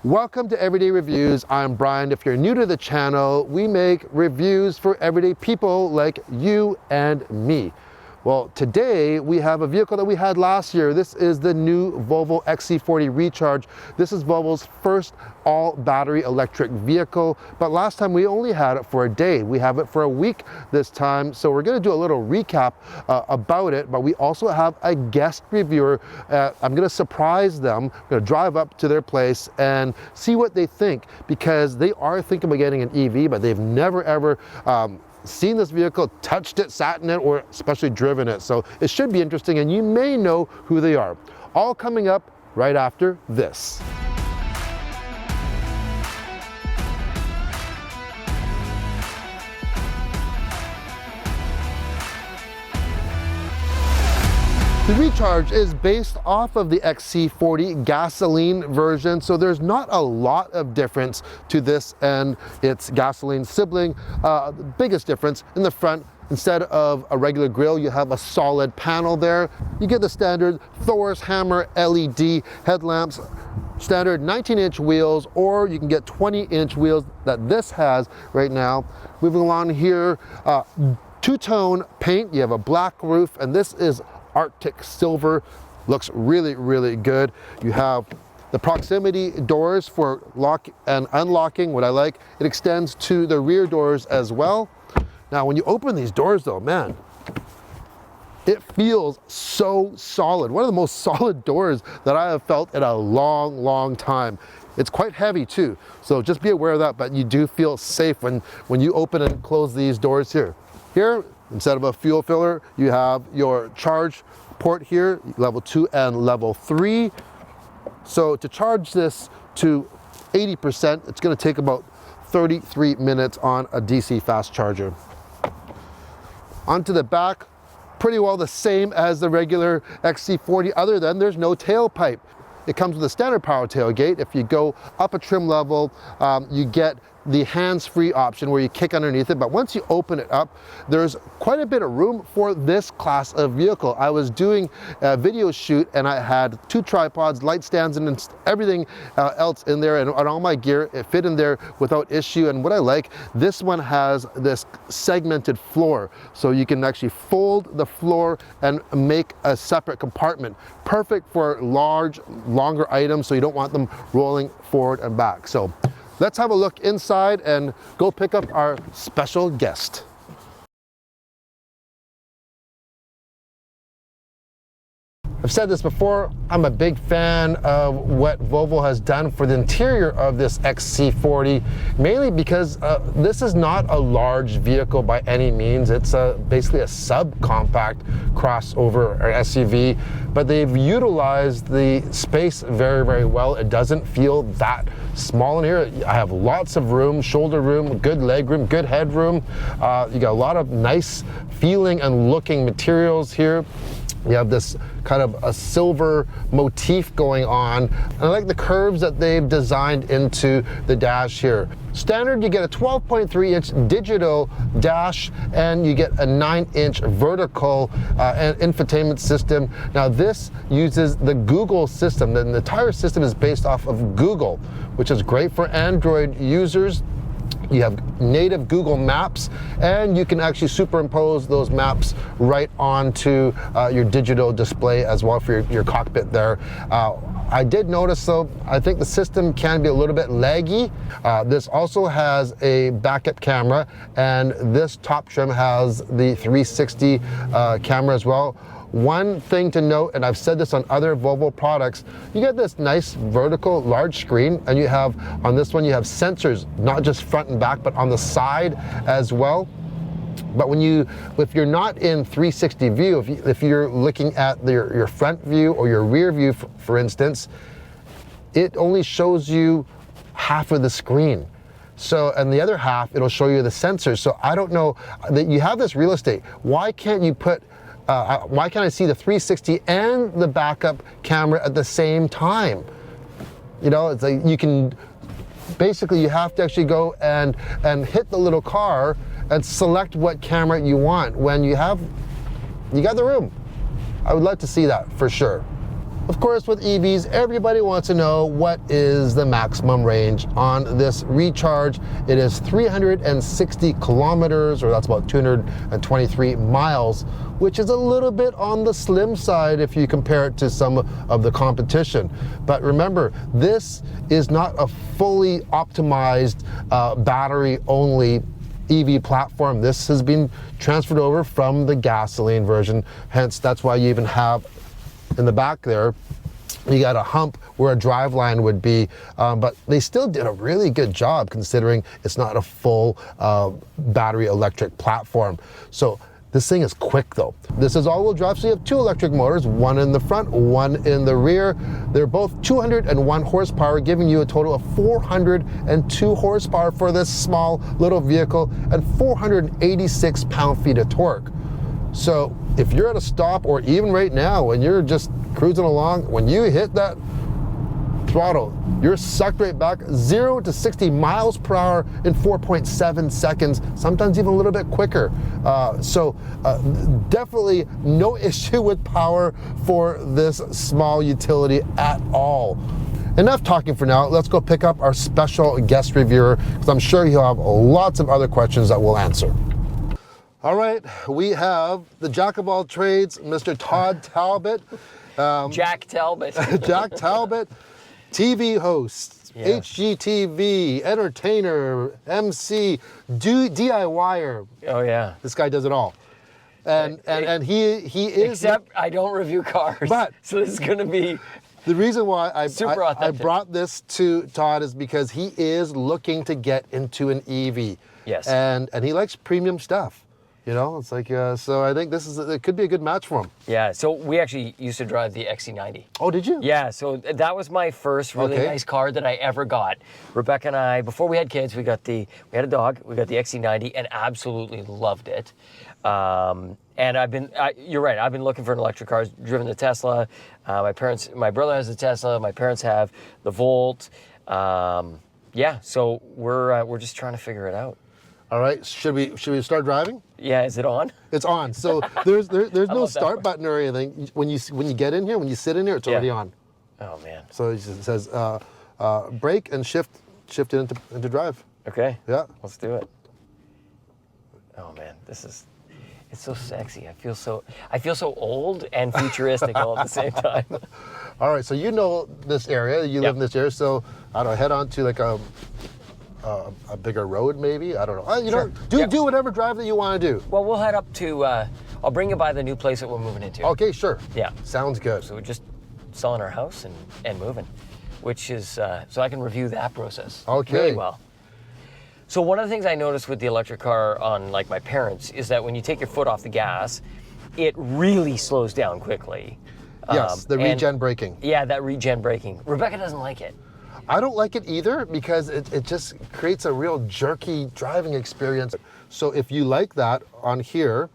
Welcome to Everyday Reviews. I'm Brian. If you're new to the channel, we make reviews for everyday people like you and me. Well, today we have a vehicle that we had last year. This is the new Volvo XC40 Recharge. This is Volvo's first all-battery electric vehicle, but last time we only had it for a day. We have it for a week this time, so we're going to do a little recap about it, but we also have a guest reviewer. I'm going to surprise them. I'm going to drive up to their place and see what they think, because they are thinking about getting an EV, but they've never ever seen this vehicle, touched it, sat in it, or especially driven it. So it should be interesting, and you may know who they are. All coming up right after this. The Recharge is based off of the XC40 gasoline version, so there's not a lot of difference to this and its gasoline sibling. The biggest difference in the front, instead of a regular grille, you have a solid panel there. You get the standard Thor's Hammer LED headlamps, standard 19-inch wheels, or you can get 20-inch wheels that this has right now. Moving along here, two-tone paint. You have a black roof, and this is Arctic silver. Looks really, really good. You have the proximity doors for lock and unlocking. What I like, it extends to the rear doors as well. Now, when you open these doors though, man, it feels so solid. One of the most solid doors that I have felt in a long, long time. It's quite heavy too, so just be aware of that, but you do feel safe when you open and close these doors here. Here, instead of a fuel filler, you have your charge port here, level 2 and level 3. So to charge this to 80%, it's going to take about 33 minutes on a DC fast charger. Onto the back, pretty well the same as the regular XC40, other than there's no tailpipe. It comes with a standard power tailgate. If you go up a trim level, you get the hands-free option where you kick underneath it, but once you open it up, there's quite a bit of room for this class of vehicle. I was doing a video shoot and I had 2 tripods, light stands, and everything else in there, and all my gear, it fit in there without issue. And what I like, this one has this segmented floor, so you can actually fold the floor and make a separate compartment. Perfect for large, longer items, so you don't want them rolling forward and back. So let's have a look inside and go pick up our special guest. I've said this before, I'm a big fan of what Volvo has done for the interior of this XC40, mainly because this is not a large vehicle by any means. It's basically a subcompact crossover or SUV, but they've utilized the space very, very well. It doesn't feel that small in here. I have lots of room, shoulder room, good leg room, good headroom. You got a lot of nice feeling and looking materials here. You have this kind of a silver motif going on. And I like the curves that they've designed into the dash here. Standard, you get a 12.3-inch digital dash, and you get a 9-inch vertical infotainment system. Now this uses the Google system. The entire system is based off of Google, which is great for Android users. You have native Google Maps, and you can actually superimpose those maps right onto your digital display as well for your cockpit there. I did notice though, I think the system can be a little bit laggy. This also has a backup camera, and this top trim has the 360 camera as well. One thing to note, and I've said this on other Volvo products, you get this nice vertical large screen, and you have, on this one, you have sensors, not just front and back, but on the side as well. But if you're not in 360 view, if you're looking at your front view or your rear view, for instance, it only shows you half of the screen. So, and the other half, it'll show you the sensors. So I don't know, that you have this real estate. Why can't you put why can't I see the 360 and the backup camera at the same time? You know, it's like you can, basically you have to actually go and hit the little car and select what camera you want when you got the room. I would like to see that for sure. Of course, with EVs, everybody wants to know what is the maximum range on this Recharge. It is 360 kilometers, or that's about 223 miles, which is a little bit on the slim side if you compare it to some of the competition. But remember, this is not a fully optimized battery-only EV platform. This has been transferred over from the gasoline version, hence that's why you even have in the back there, you got a hump where a driveline would be, but they still did a really good job considering it's not a full battery electric platform. So this thing is quick though. This is all-wheel drive, so you have two electric motors, one in the front, one in the rear. They're both 201 horsepower, giving you a total of 402 horsepower for this small little vehicle and 486 pound-feet of torque. So if you're at a stop, or even right now when you're just cruising along, when you hit that throttle, you're sucked right back, 0 to 60 miles per hour in 4.7 seconds, sometimes even a little bit quicker. Definitely no issue with power for this small utility at all. Enough talking for now. Let's go pick up our special guest reviewer, because I'm sure he'll have lots of other questions that we'll answer. All right, we have the jack of all trades, Mr. Todd Talbot. Jack Talbot. Jack Talbot, TV host, yes. HGTV, entertainer, MC, DIYer. Oh yeah. This guy does it all. And he is... Except I don't review cars. But so this is going to be... The reason why I brought this to Todd is because he is looking to get into an EV. Yes. And he likes premium stuff. You know, it's like, so I think it could be a good match for him. Yeah, so we actually used to drive the XC40. Oh, did you? Yeah, so that was my first really nice car that I ever got. Rebecca and I, before we had kids, we had a dog, we got the XC40 and absolutely loved it. And you're right, I've been looking for an electric car, driven the Tesla. My brother has a Tesla, my parents have the Volt. Yeah, so we're just trying to figure it out. All right, should we start driving? Yeah, is it on? It's on. So there's no start button or anything. When you get in here, when you sit in here, it's already on. Oh man. So it just says brake and shift it into drive. Okay. Yeah. Let's do it. Oh man, it's so sexy. I feel so old and futuristic all at the same time. All right, so you know this area. You live in this area, so I don't know, head on to like a bigger road maybe. I don't know. Sure. Do whatever drive that you want to do. Well, we'll head up to. I'll bring you by the new place that we're moving into. Okay, sure. Yeah. Sounds good. So we're just selling our house and moving, which is so I can review that process. Okay. Really well. So one of the things I noticed with the electric car on like my parents is that when you take your foot off the gas, it really slows down quickly. Yes, the regen braking. Yeah, that regen braking. Rebecca doesn't like it. I don't like it either because it just creates a real jerky driving experience. So if you like that, on here,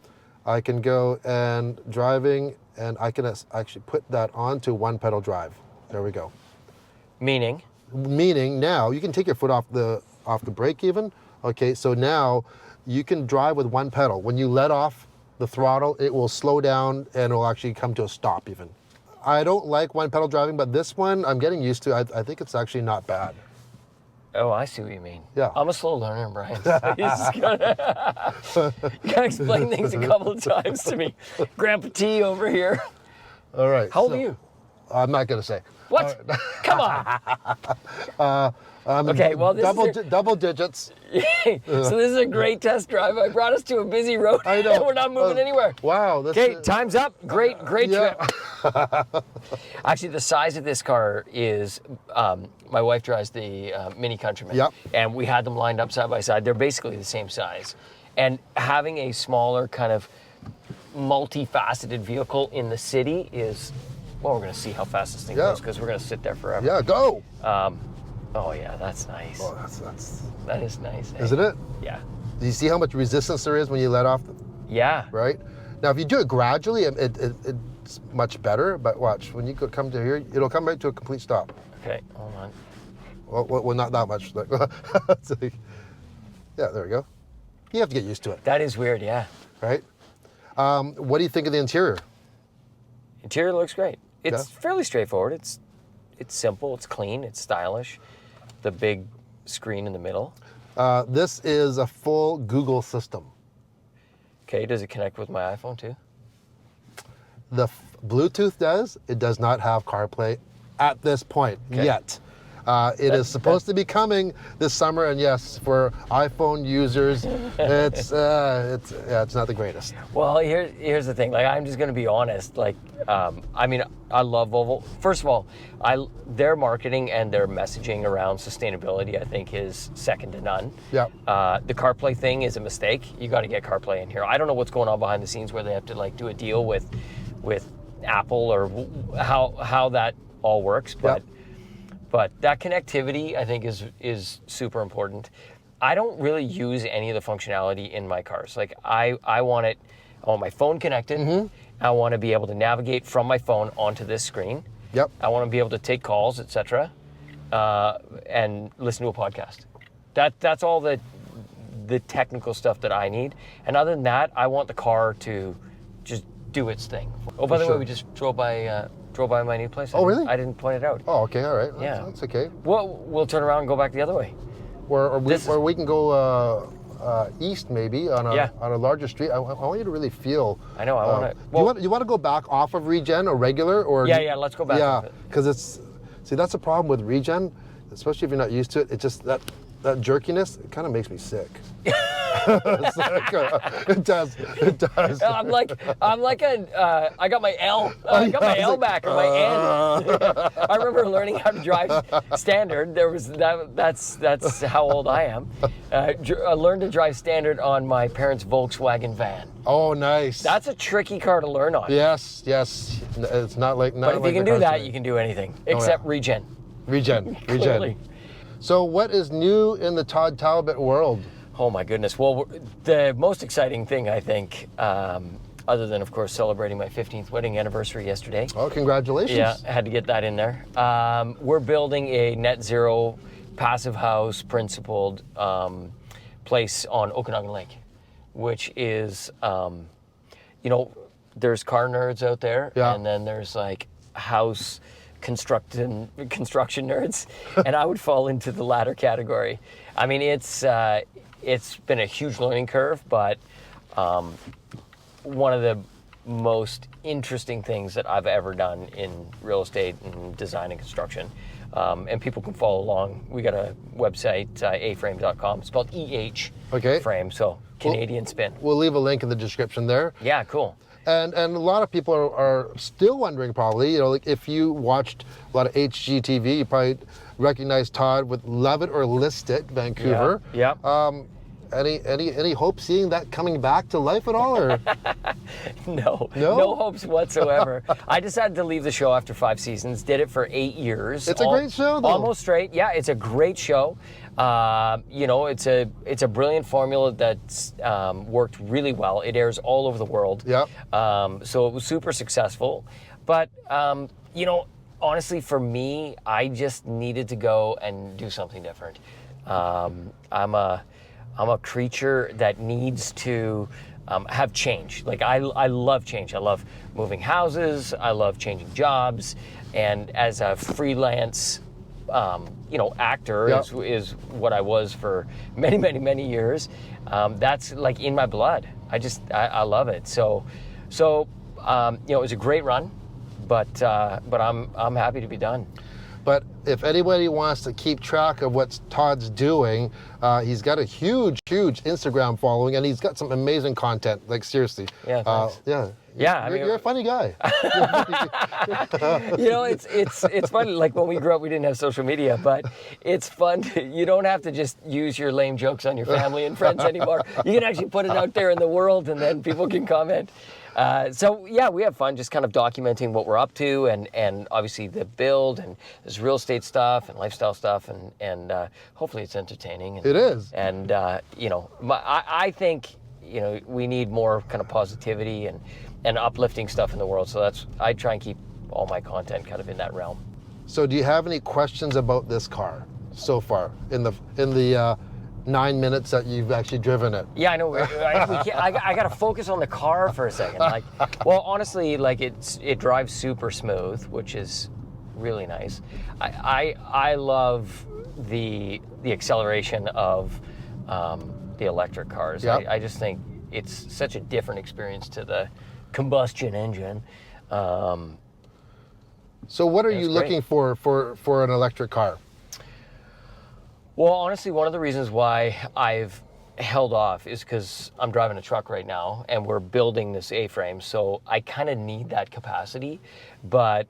I can go and driving, and I can actually put that onto one pedal drive. There we go. Meaning now you can take your foot off the brake even. Okay, so now you can drive with one pedal. When you let off the throttle, it will slow down and it will actually come to a stop even. I don't like one pedal driving, but this one I'm getting used to. I think it's actually not bad. Oh, I see what you mean. Yeah. I'm a slow learner, Brian. So you gotta explain things a couple of times to me. Grandpa T over here. All right. How old are you? I'm not gonna say. What? Come on. Okay, well, this double digits. So this is a great test drive. I brought us to a busy road. I know. And we're not moving anywhere. Wow. Okay, time's up. Great trip. Actually, the size of this car is, my wife drives the Mini Countryman. Yep. And we had them lined up side by side. They're basically the same size. And having a smaller kind of multifaceted vehicle in the city is, well, we're going to see how fast this thing goes because we're going to sit there forever. Yeah, go. Oh yeah, that's nice. Oh, that is nice. Isn't it? Yeah. Do you see how much resistance there is when you let off? Yeah. Right? Now, if you do it gradually, it's much better, but watch, when you come to here, it'll come right to a complete stop. Okay, hold on. Well, not that much. Yeah, there we go. You have to get used to it. That is weird, yeah. Right? What do you think of the interior? Interior looks great. It's fairly straightforward. It's simple. It's clean. It's stylish. The big screen in the middle. This is a full Google system. Okay, does it connect with my iPhone too? The Bluetooth does. It does not have CarPlay at this point yet. It is supposed to be coming this summer, and yes, for iPhone users, it's not the greatest. Well, here's the thing. Like, I'm just going to be honest. Like, I mean, I love Volvo. First of all, their marketing and their messaging around sustainability, I think, is second to none. Yeah. The CarPlay thing is a mistake. You got to get CarPlay in here. I don't know what's going on behind the scenes where they have to like do a deal with Apple or how that all works, but. But that connectivity, I think, is super important. I don't really use any of the functionality in my cars. Like, I want my phone connected. Mm-hmm. I want to be able to navigate from my phone onto this screen. Yep. I want to be able to take calls, etc., and listen to a podcast. That's all the technical stuff that I need. And other than that, I want the car to just do its thing. Oh, by the way, we just drove by my new place. Oh, really? I didn't point it out. Oh, okay, all right. Yeah. That's okay. Well, we'll turn around and go back the other way. Or we can go east maybe on a larger street. I want you to really feel. I know. I want to. You want to go back off of regen or regular or? Yeah. Let's go back. Yeah, because that's a problem with regen, especially if you're not used to it. It just that jerkiness, it kind of makes me sick. It's like, it does. I'm like I got my L. I got my L back or my N. I remember learning how to drive standard. That's how old I am. I learned to drive standard on my parents' Volkswagen van. Oh, nice. That's a tricky car to learn on. Yes. It's not like. But if you can do that, you can do anything except regen. Regen. Clearly. So what is new in the Todd Talbot world? Oh my goodness. Well, the most exciting thing, I think, other than, of course, celebrating my 15th wedding anniversary yesterday. Oh, congratulations. Yeah, I had to get that in there. We're building a net zero, passive house, principled place on Okanagan Lake, which is, there's car nerds out there, and then there's like house construction nerds, and I would fall into the latter category. I mean, it's been a huge learning curve, but one of the most interesting things that I've ever done in real estate and design and construction. And people can follow along. We got a website, aframe.com, spelled E-H, frame, so Canadian spin. We'll leave a link in the description there. Yeah, cool. And a lot of people are still wondering, probably, like if you watched a lot of HGTV, you probably recognize Todd with Love It or List It, Vancouver. Yeah. Any hope seeing that coming back to life at all, or? No hopes whatsoever. I decided to leave the show after 5 seasons. Did it for 8 years. It's a great show, though. Almost straight. Yeah, it's a great show. It's a brilliant formula that's worked really well. It airs all over the world. Yep. So it was super successful. But honestly, for me, I just needed to go and do something different. I'm a creature that needs to have change. Like I love change. I love moving houses. I love changing jobs. And as a freelance, actor is what I was for many, many, many years. That's like in my blood. I love it. So it was a great run, but I'm happy to be done. But if anybody wants to keep track of what Todd's doing, he's got a huge Instagram following, and he's got some amazing content. Like, seriously. Yeah, thanks. Yeah, you're a funny guy. It's funny. Like when we grew up, we didn't have social media, but it's fun. You don't have to just use your lame jokes on your family and friends anymore. You can actually put it out there in the world, and then people can comment. We have fun just kind of documenting what we're up to, and obviously the build, and there's real estate stuff and lifestyle stuff, and hopefully it's entertaining. It is. And I think we need more kind of positivity and uplifting stuff in the world. So I try and keep all my content kind of in that realm. So do you have any questions about this car so far in the 9 minutes that you've actually driven it. Yeah, I know. I got to focus on the car for a second. Like, well, honestly, like it drives super smooth, which is really nice. I love the acceleration of the electric cars. Yep. I just think it's such a different experience to the combustion engine. So what are you looking for an electric car? Well, honestly, one of the reasons why I've held off is because I'm driving a truck right now and we're building this A-frame, so I kind of need that capacity. But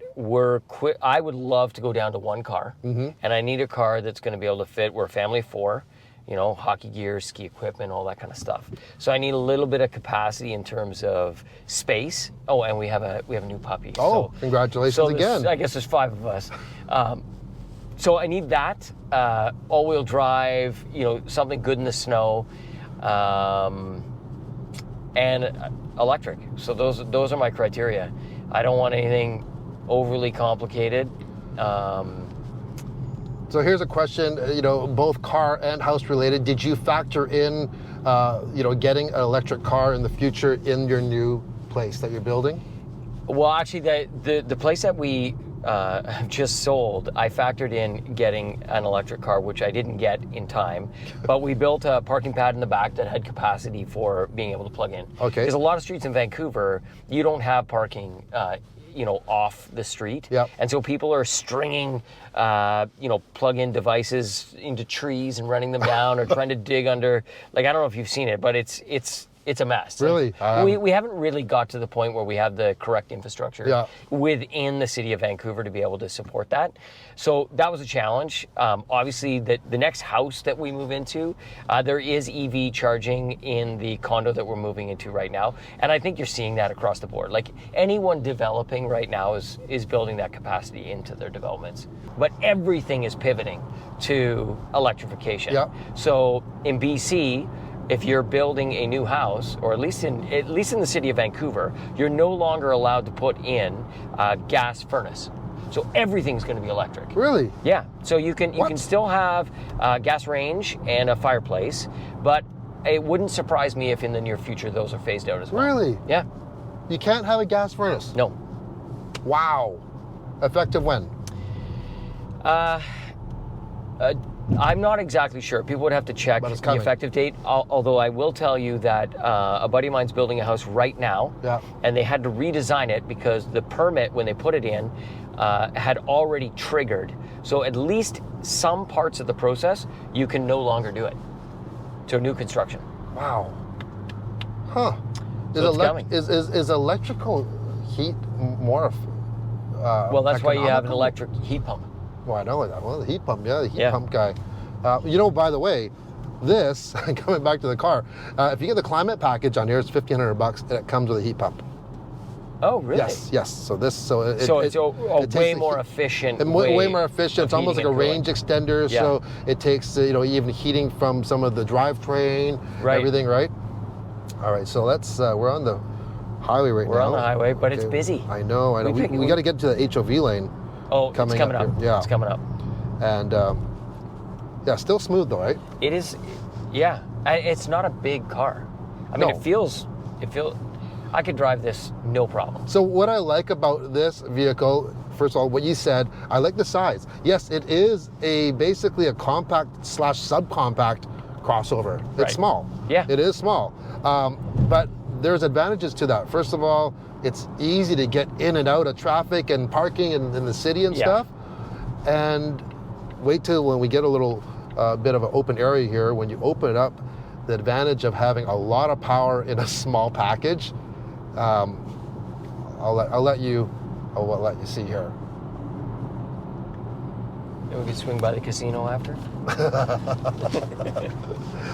I would love to go down to one car, and I need a car that's going to be able to fit. We're a family of 4, you know, hockey gear, ski equipment, all that kind of stuff. So I need a little bit of capacity in terms of space. Oh, and we have a new puppy. Oh, so, congratulations again. I guess there's 5 of us. So I need that, all-wheel drive, you know, something good in the snow, and electric. So those are my criteria. I don't want anything overly complicated. So here's a question, you know, both car and house related. Did you factor in, you know, getting an electric car in the future in your new place that you're building? Well, actually, the place that we have just sold, I factored in getting an electric car, which I didn't get in time. But we built a parking pad in the back that had capacity for being able to plug in. Okay. Because a lot of streets in Vancouver, you don't have parking, you know, off the street. Yep. And so people are stringing, you know, plug-in devices into trees and running them down, or trying to dig under. Like, I don't know if you've seen it, but it's a mess. Really? We haven't really got to the point where we have the correct infrastructure within the city of Vancouver to be able to support that. So that was a challenge. Obviously, the next house that we move into, there is EV charging in the condo that we're moving into right now. And I think you're seeing that across the board. Like, anyone developing right now is building that capacity into their developments. But everything is pivoting to electrification. Yep. So in BC, if you're building a new house, or at least in the city of Vancouver, you're no longer allowed to put in a gas furnace. So everything's going to be electric. Really? Yeah. So you can still have a gas range and a fireplace, but it wouldn't surprise me if in the near future those are phased out as well. Really? Yeah. You can't have a gas furnace? No. Wow. Effective when? I'm not exactly sure. People would have to check the effective date. Although I will tell you that a buddy of mine's building a house right now, and they had to redesign it because the permit, when they put it in, had already triggered. So at least some parts of the process, you can no longer do it to new construction. Wow. Huh. So it's coming. Is electrical heat more well, that's why you have an electric heat pump. Well, I know that. Well, the heat pump, the heat pump guy. You know, by the way, this, coming back to the car, if you get the climate package on here, it's $1,500 and it comes with a heat pump. Oh, really? Yes. So it's way more efficient. Way more efficient. It's almost like a range extender. Yeah. So it takes, you know, even heating from some of the drivetrain, everything, right? All right, so let's, we're on the highway now. We're on the highway, but it's busy. I know. We got to get to the HOV lane. Oh, it's coming up. Yeah. It's coming up. And still smooth though, right? It is, yeah. It's not a big car. I mean, it feels, I could drive this no problem. So what I like about this vehicle, first of all, what you said, I like the size. Yes, it is basically a compact / subcompact crossover. It's small. Yeah. It is small. But there's advantages to that. First of all, it's easy to get in and out of traffic and parking in the city and stuff. And wait till when we get a little bit of an open area here, when you open it up, the advantage of having a lot of power in a small package. I'll let you see here. And we could swing by the casino after.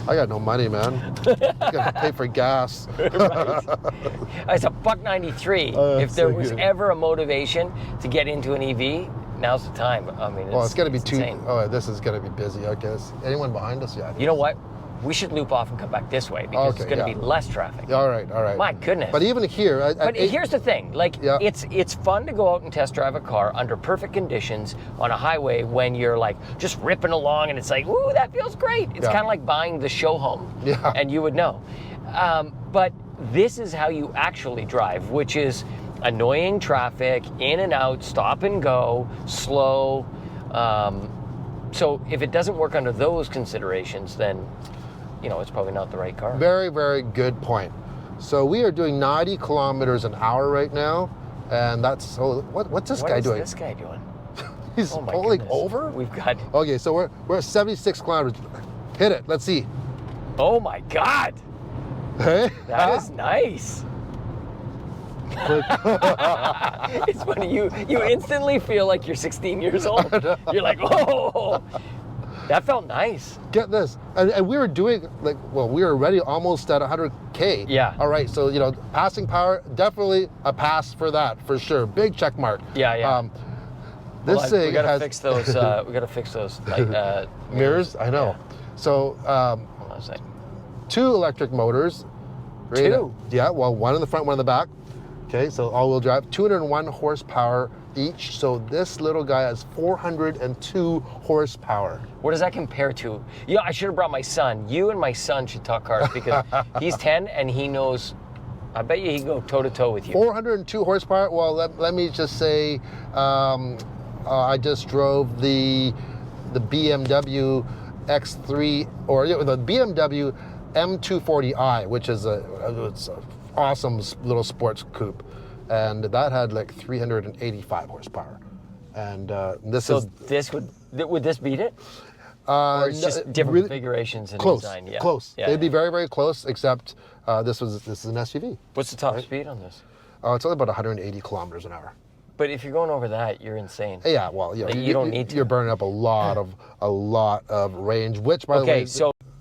I got no money, man. I gotta pay for gas. It's a $1.93. If there was ever a motivation to get into an EV, now's the time. I mean, it's gonna be insane. this is gonna be busy, I guess. Anyone behind us? Yeah. You know what? we should loop off and come back this way because it's going to be less traffic. All right, all right. My goodness. But even here, but here's the thing, like it's fun to go out and test drive a car under perfect conditions on a highway when you're like just ripping along and it's like, ooh, that feels great. It's kind of like buying the show home, and you would know. But this is how you actually drive, which is annoying traffic, in and out, stop and go, slow. So if it doesn't work under those considerations, then it's probably not the right car. Very, very good point. So we are doing 90 kilometers an hour right now, and what's this guy doing? What is this guy doing? He's pulling over? We've got... Okay, so we're at 76 kilometers. Hit it, let's see. Oh my God. Hey? That is nice. It's funny, you instantly feel like you're 16 years old. You're like, oh, that felt nice. Get this, and we were doing we were already almost at 100K. Yeah. All right, so passing power, definitely a pass for that, for sure. Big check mark. Yeah. This thing we gotta fix those. We gotta fix those mirrors. I know. Yeah. So hold on a second. 2 electric motors. Right. 2? Yeah. Well, one in the front, one in the back. Okay, so all-wheel drive, 201 horsepower each. So this little guy has 402 horsepower. What does that compare to? I should have brought my son. You and my son should talk cars because he's 10 and he knows. I bet you he can go toe-to-toe with you. 402 horsepower. Well, let me just say, I just drove the BMW X3 or the BMW M240i, which is it's a awesome little sports coupe, and that had like 385 horsepower. And this would this beat it? Or it's just different configurations and design. Yeah. Close. Yeah, They'd be very, very close, except this is an SUV. What's the top speed on this? It's only about 180 kilometers an hour. But if you're going over that, you're insane. Yeah, well, you don't need to. You're burning up a lot of range, which by the way. Okay,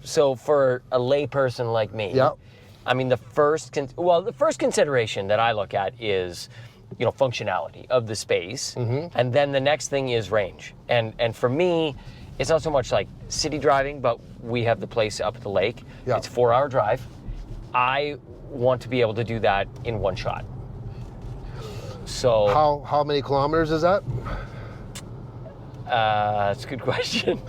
so for a lay person like me, I mean, the first consideration that I look at is, functionality of the space, and then the next thing is range. And for me, it's not so much like city driving, but we have the place up at the lake. It's a 4-hour drive. I want to be able to do that in one shot. So how many kilometers is that? That's a good question.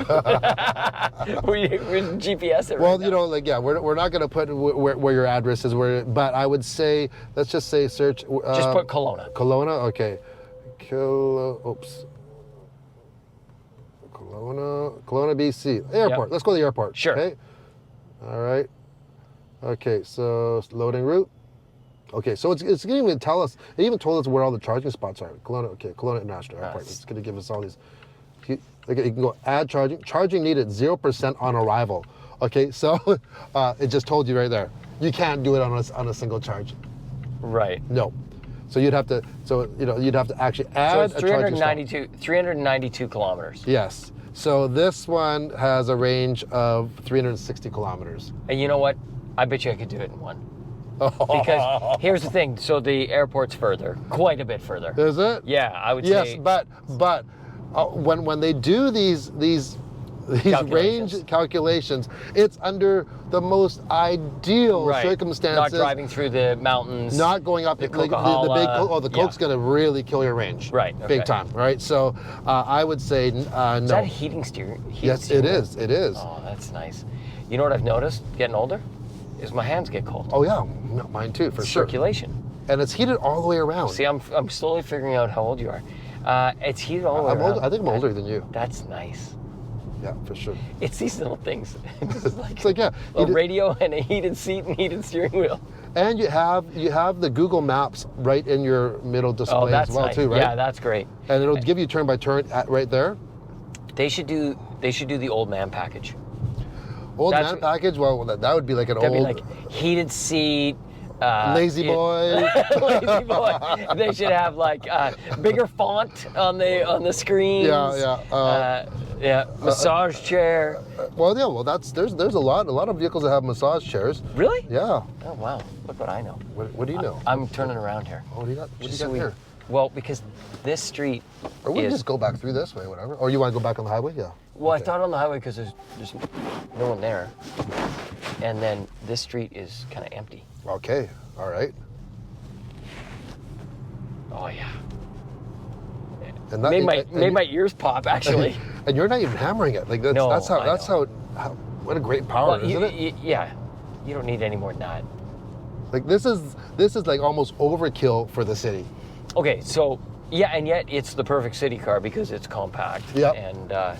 we GPS it. Well, we're not going to put where your address is, but I would say, let's just say search. Just put Kelowna. Kelowna, okay. Kelowna, BC. Airport. Let's go to the airport. Sure. Okay. All right. Okay, so loading route. Okay, so it's going to tell us. It even told us where all the charging spots are. Kelowna. Okay, Kelowna International Airport. It's going to give us all these. You can go add charging. Charging needed 0% on arrival. Okay, so it just told you right there. You can't do it on a single charge. Right. No. So you'd have to. You'd have to actually add. So it's 392 kilometers. Yes. So this one has a range of 360 kilometers. And you know what? I bet you I could do it in one. Because here's the thing. So the airport's further, quite a bit further. Is it? Yeah, I would say. Yes, but when they do these range calculations, it's under the most ideal circumstances. Not driving through the mountains. Not going up the big. The Coke's going to really kill your range. Right. Okay. Big time. Right. So I would say no. Is that a heating steering? Yes, it is. It is. Oh, that's nice. You know what I've noticed getting older? Is my hands get cold. Oh yeah, mine too, for sure. Circulation. And it's heated all the way around. See, I'm slowly figuring out how old you are. It's heated all the way around. I think I'm older than you. That's nice. Yeah, for sure. It's these little things. It's like a radio and a heated seat and heated steering wheel. And you have the Google Maps right in your middle display as well, too, right? Yeah, that's great. And it'll give you turn by turn right there. They should do the old man package. Old man package? Well, that would be like an old. That'd be like heated seat. Lazy boy. Lazy boy. They should have like bigger font on the screens. Yeah. Massage chair. Well, there's a lot of vehicles that have massage chairs. Really? Yeah. Oh wow! Look what I know. What do you know? I'm turning around here. Oh, what do you got here? Well, because this street Or we can is... just go back through this way, whatever. Or you want to go back on the highway? Yeah. Well, Okay. I thought on the highway because there's no one there. And then this street is kind of empty. Okay, all right. Oh, yeah. And that, Made my ears pop, actually. And you're not even hammering it. Like No, that's I how what a great power, isn't it? Yeah. You don't need any more than that. Like this is like almost overkill for the city. Okay, so, yeah, and yet it's the perfect city car because it's compact. Yep. And,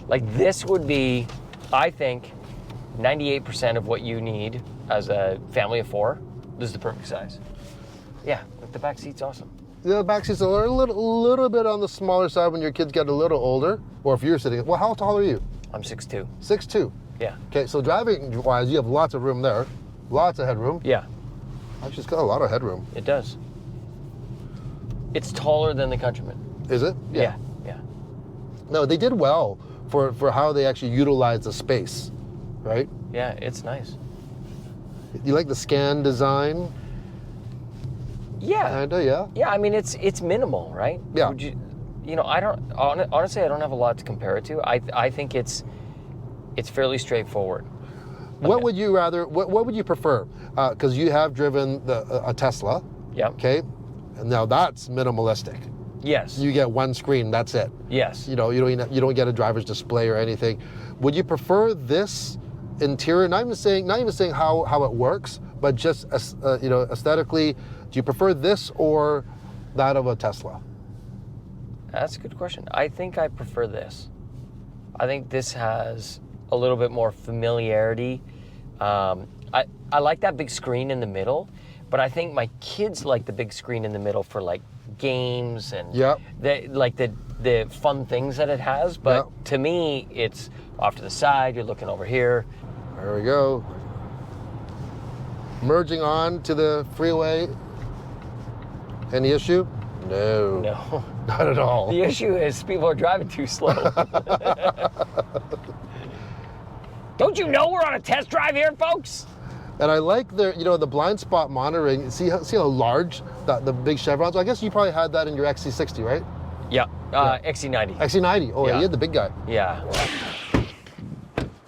like, this would be, I think, 98% of what you need as a family of 4. This is the perfect size. Yeah, like the back seat's awesome. The back seats are a little bit on the smaller side when your kids get a little older, or if you're sitting. Well, how tall are you? I'm 6'2". 6'2". Yeah. Okay, so driving wise, you have lots of room there, lots of headroom. Yeah, Actually, it's got a lot of headroom. it does. It's taller than the Countryman. Is it? Yeah. No, they did well for how they actually utilize the space, right? Yeah, it's nice. You like the scan design? Yeah. Kinda, yeah. Yeah, I mean, it's minimal, right? Yeah. Would you know, honestly, I don't have a lot to compare it to. I think it's fairly straightforward. What would you rather? What would you prefer? Because you have driven a Tesla. Yeah. Okay, and now that's minimalistic. Yes. You get one screen. That's it. Yes. You know, you don't get a driver's display or anything. Would you prefer this interior? Not even saying how it works, but just aesthetically. Do you prefer this or that of a Tesla? That's a good question. I think I prefer this. I think this has a little bit more familiarity. I like that big screen in the middle, but I think my kids like the big screen in the middle for like games and the fun things that it has. But to me, it's off to the side. You're looking over here. There we go. Merging on to the freeway. Any issue? No. No. Not at all. The issue is people are driving too slow. Don't you know we're on a test drive here, folks? And I like the blind spot monitoring. See how large the big chevrons? I guess you probably had that in your XC60, right? Yeah. XC90. XC90. Oh, yeah, you had the big guy. Yeah.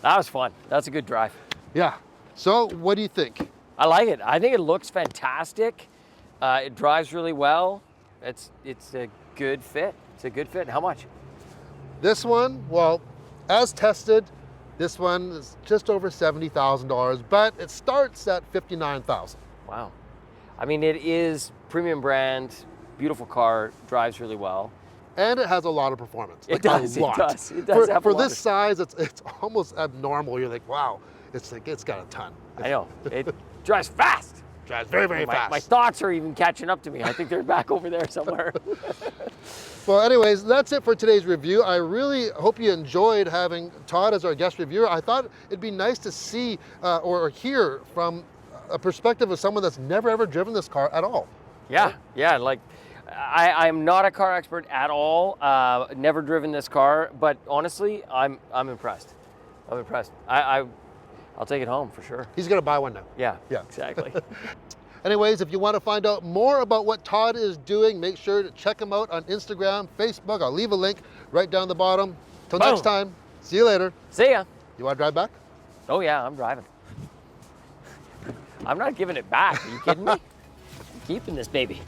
That was fun. That's a good drive. Yeah. So, what do you think? I like it. I think it looks fantastic. It drives really well. It's a good fit. It's a good fit. How much? This one, well, as tested, this one is just over $70,000, but it starts at $59,000. Wow. I mean, it is premium brand, beautiful car, drives really well. And it has a lot of performance. It does. It does have a for lot this size, it's almost abnormal. You're like, wow, it's got a ton. I know. It drives fast. Drives very, very fast. My thoughts are even catching up to me. I think they're back over there somewhere. Well, anyways, that's it for today's review. I really hope you enjoyed having Todd as our guest reviewer. I thought it'd be nice to see or hear from a perspective of someone that's never ever driven this car at all. Yeah, yeah. Like, I'm not a car expert at all. Never driven this car, but honestly, I'm impressed. I'm impressed. I'll take it home for sure. He's gonna buy one now. Yeah, Yeah. exactly. Anyways, if you want to find out more about what Todd is doing, make sure to check him out on Instagram, Facebook. I'll leave a link right down the bottom. Till next time, see you later. See ya. You want to drive back? Oh yeah, I'm driving. I'm not giving it back. Are you kidding me? I'm keeping this baby.